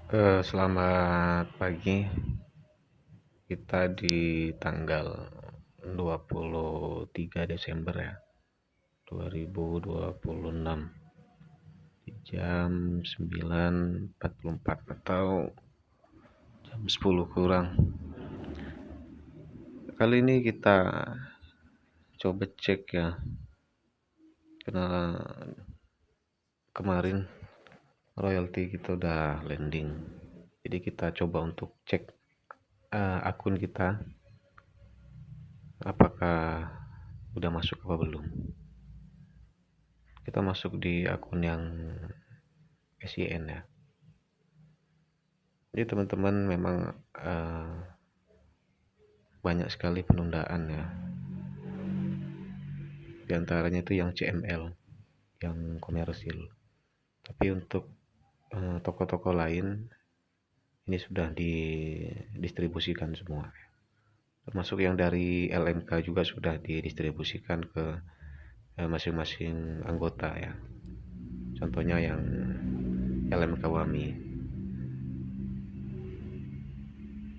Selamat pagi. Kita di tanggal 23 Desember ya, 2026 di jam 9.44 atau jam 10 kurang. Kali ini kita coba cek ya, karena kemarin royalti kita udah landing. Jadi kita coba untuk cek akun kita apakah udah masuk apa belum. Kita masuk di akun yang SIN ya. Jadi teman-teman memang banyak sekali penundaan ya. Di antaranya itu yang CML, yang komersil. Tapi untuk toko-toko lain ini sudah didistribusikan semua. Termasuk yang dari LMK juga sudah didistribusikan ke masing-masing anggota ya. Contohnya yang LMK Wami.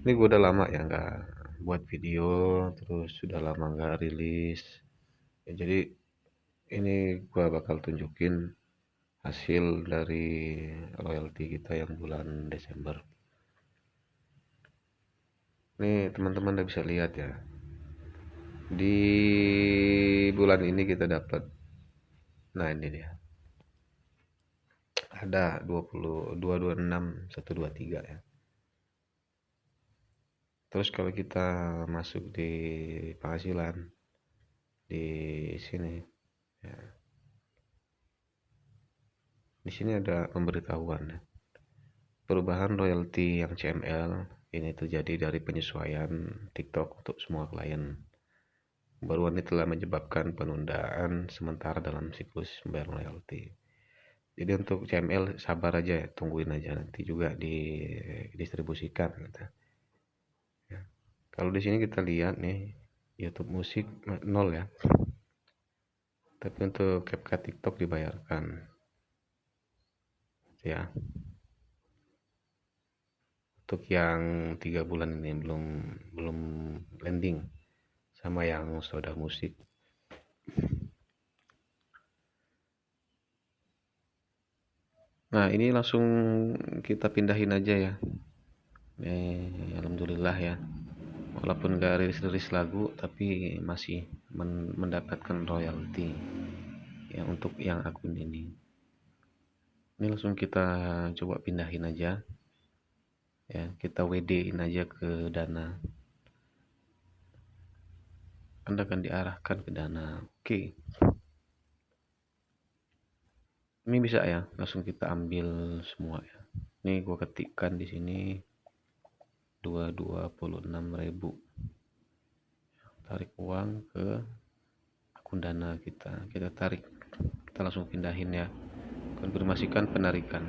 Ini gue udah lama ya nggak buat video, terus sudah lama nggak rilis. Ya, jadi ini gue bakal tunjukin hasil dari royalti kita yang bulan Desember. Ini teman-teman udah bisa lihat ya. Di bulan ini kita dapat, nah ini dia. Ada 226.123 ya. Terus kalau kita masuk di penghasilan di sini ya. Di sini ada pemberitahuan ya. Perubahan royalti yang CML ini terjadi dari penyesuaian TikTok untuk semua klien. Baruan ini telah menyebabkan penundaan sementara dalam siklus membayar royalti. Jadi untuk CML sabar aja ya, tungguin aja nanti juga didistribusikan gitu. Ya. Kalau di sini kita lihat nih YouTube musik 0 ya. Tapi untuk CapCut TikTok dibayarkan. Ya. Untuk yang 3 bulan ini belum landing sama yang Soda Musik. Nah, ini langsung kita pindahin aja ya. Alhamdulillah ya. Walaupun gak rilis-rilis lagu, tapi masih mendapatkan royalti ya untuk yang akun ini. Ini langsung kita coba pindahin aja. Ya, kita WD-in aja ke Dana. Anda akan diarahkan ke Dana. Oke. Ini bisa ya, langsung kita ambil semua ya. Ini gua ketikkan di sini 226.000. Tarik uang ke akun Dana kita. Kita tarik. Kita langsung pindahin ya. Konfirmasikan penarikan.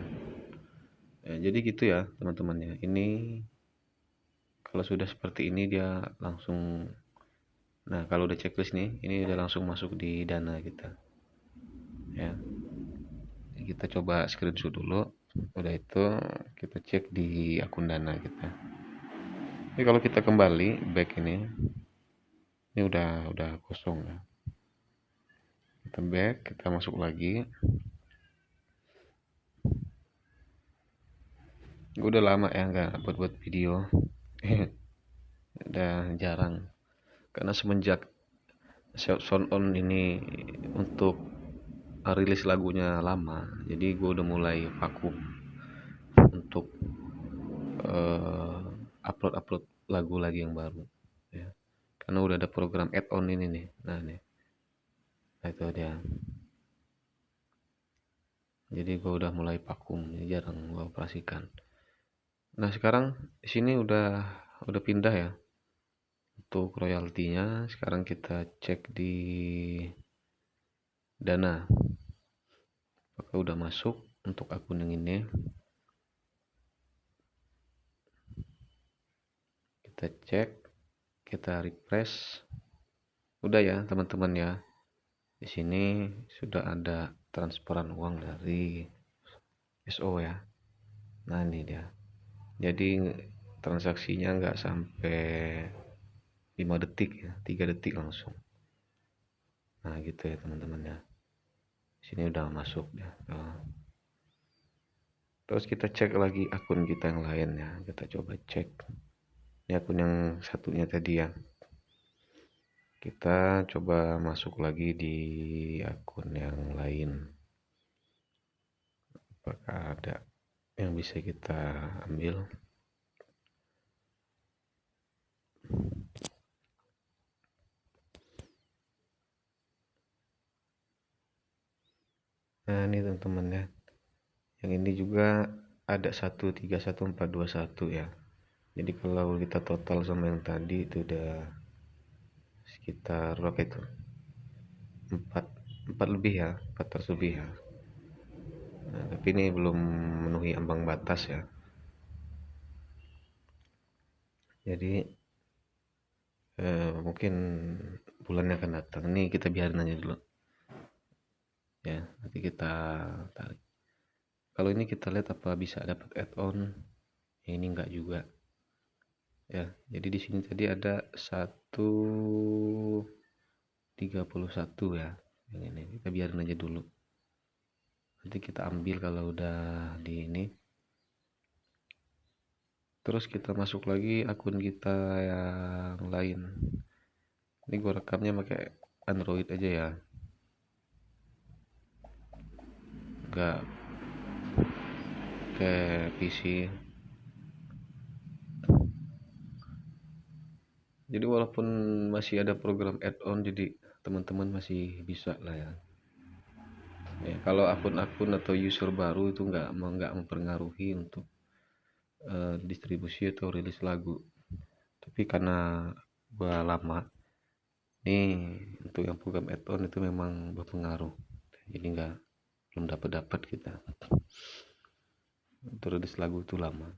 Ya, jadi gitu ya, teman-teman ya. Ini kalau sudah seperti ini dia langsung. Nah, kalau udah checklist nih, ini udah langsung masuk di Dana kita. Ya. Kita coba screenshot dulu. Udah itu kita cek di akun Dana kita. Jadi kalau kita kembali back ini udah kosong ya. Kita back, kita masuk lagi. Gue udah lama ya nggak buat video. Udah jarang. Karena semenjak sound on ini untuk rilis lagunya lama, jadi gue udah mulai vakum untuk upload lagu lagi yang baru ya. Karena udah ada program add-on ini nih. Nah itu dia. Jadi gue udah mulai vakum, jadi jarang gue operasikan. Nah sekarang di sini udah pindah ya untuk royaltinya. Sekarang kita cek di Dana apakah udah masuk untuk akun yang ini. Kita cek, kita refresh. Udah ya teman-teman ya. Di sini sudah ada transferan uang dari SO ya. Nah ini dia. jadi transaksinya nggak sampai 5 detik ya, 3 detik langsung. Nah gitu ya teman-teman ya, sini udah masuk ya. Terus kita cek lagi akun kita yang lain ya, kita coba cek ini akun yang satunya tadi ya, kita coba masuk lagi di akun yang lain, apakah ada yang bisa kita ambil. Nah ini teman-teman ya, yang ini juga ada 131421 ya. Jadi kalau kita total sama yang tadi itu udah sekitar berapa itu, 4 4 lebih ya, 400 lebih ya. Nah, tapi ini belum memenuhi ambang batas ya, jadi mungkin bulannya akan datang. Ini kita biarin aja dulu ya, nanti kita tarik. Kalau ini kita lihat apa bisa dapat add-on ya, ini enggak juga ya. Jadi di sini tadi ada 131 ya, yang ini kita biarin aja dulu, nanti kita ambil kalau udah di ini. Terus kita masuk lagi akun kita yang lain. Ini gue rekamnya pakai Android aja ya, nggak ke PC. Jadi walaupun masih ada program add-on, jadi teman-teman masih bisa lah ya. Ya kalau akun-akun atau user baru itu nggak mempengaruhi untuk distribusi atau rilis lagu. Tapi karena gua lama nih, untuk yang program add-on itu memang berpengaruh. Jadi belum dapat kita untuk rilis lagu itu lama.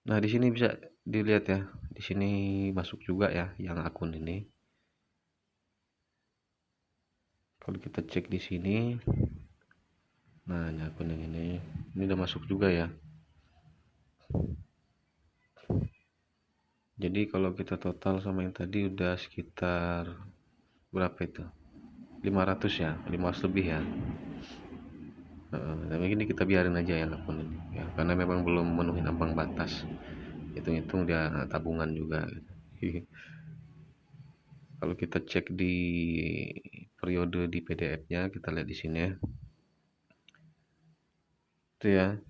Nah di sini bisa dilihat ya, di sini masuk juga ya yang akun ini. Kalau kita cek di sini, nah ini akun yang ini udah masuk juga ya. Jadi kalau kita total sama yang tadi udah sekitar berapa itu, 500 ya, 500 lebih ya. Tapi ini kita biarin aja ya akun ini ya, karena memang belum memenuhi ambang batas. Hitung-hitung dia tabungan juga gitu. Kalau kita cek di periode di PDF-nya, kita lihat di sini ya. Itu ya.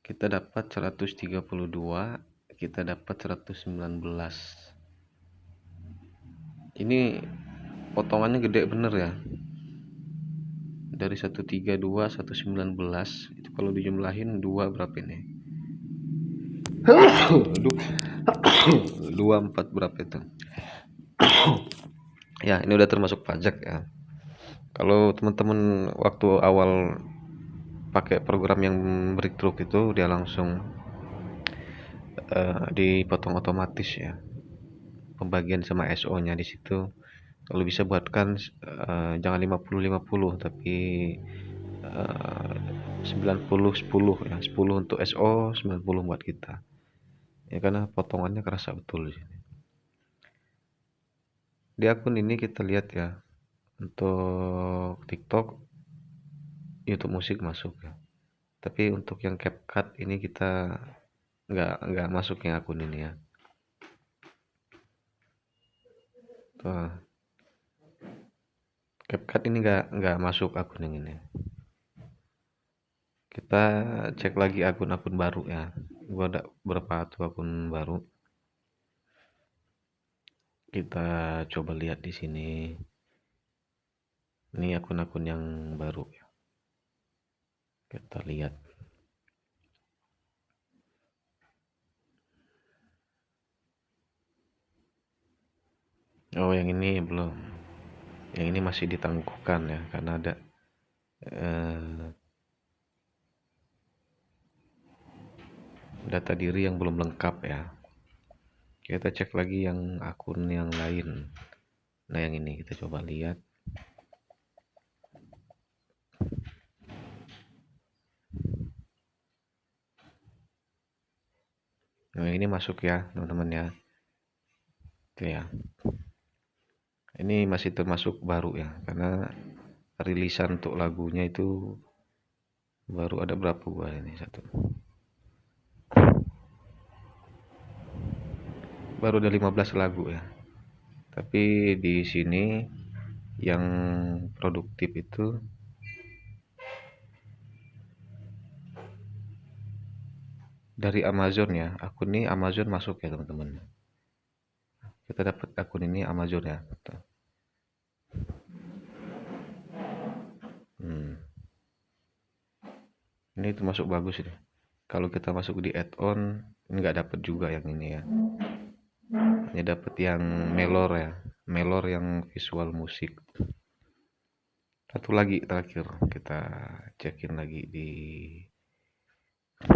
Kita dapat 132, kita dapat 119. Ini potongannya gede bener ya. Dari 132 119 itu kalau dijumlahin 2 berapa ini? Aduh. 24 berapa itu? Ya, ini udah termasuk pajak ya. Kalau teman-teman waktu awal pakai program yang breakthrough itu dia langsung dipotong otomatis ya. Pembagian sama SO-nya di situ. Kalau bisa buatkan jangan 50-50 tapi 90-10 ya, 10 untuk SO, 90 buat kita. Ya karena potongannya kerasa betul di sini. Di akun ini kita lihat ya, untuk TikTok, YouTube musik masuk ya. Tapi untuk yang CapCut ini kita nggak masuk yang akun ini ya. Tuh, CapCut ini nggak masuk akun yang ini. Kita cek lagi akun-akun baru ya. Gua ada berapa tuh akun baru. Kita coba lihat di sini. Ini akun-akun yang baru ya. Kita lihat. Oh, yang ini belum. Yang ini masih ditangguhkan ya, karena ada data diri yang belum lengkap ya. Kita cek lagi yang akun yang lain. Nah, yang ini kita coba lihat. Yang ini masuk ya teman-teman ya. Oke ya. Ini masih termasuk baru ya, karena rilisan untuk lagunya itu baru ada berapa buah ini satu. Baru ada 15 lagu ya. Tapi di sini yang produktif itu dari Amazon ya. Akun ini Amazon masuk ya teman-teman. Kita dapat akun ini Amazon ya. Hmm. Ini termasuk bagus ini. Kalau kita masuk di add-on nggak dapat juga yang ini ya. Hanya dapat yang Melor ya. Melor yang visual musik. Satu lagi terakhir kita cekin lagi di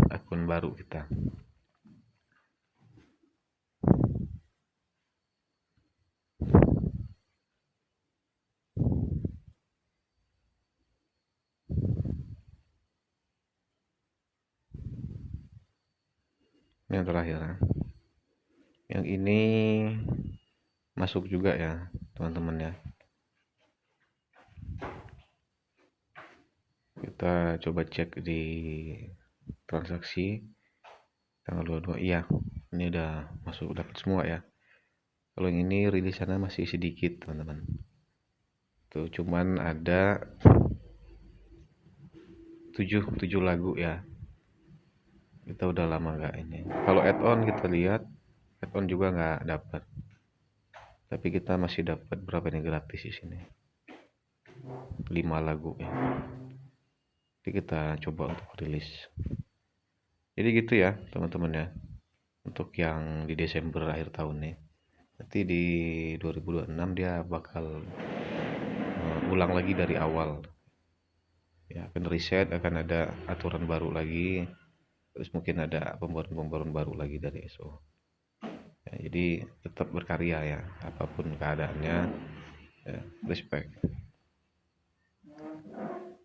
akun baru kita. Yang terakhir ya. Yang ini masuk juga ya teman-teman ya. Kita coba cek di transaksi tanggal 22. Iya, ini udah masuk dapat semua ya. Kalau yang ini rilisannya masih sedikit teman-teman. Tuh cuman ada 7 lagu ya. Kita udah lama nggak ini. Kalau add-on kita lihat add-on juga nggak dapat. Tapi kita masih dapat berapa ini gratis di sini. 5 lagu ya. Jadi kita coba untuk rilis. Jadi gitu ya teman-teman ya. Untuk yang di Desember akhir tahun nih. Nanti di 2026 dia bakal ulang lagi dari awal. Ya, akan reset, akan ada aturan baru lagi. Terus mungkin ada pembaruan-pembaruan baru lagi dari SO. Ya, jadi tetap berkarya ya, apapun keadaannya. Ya, respect.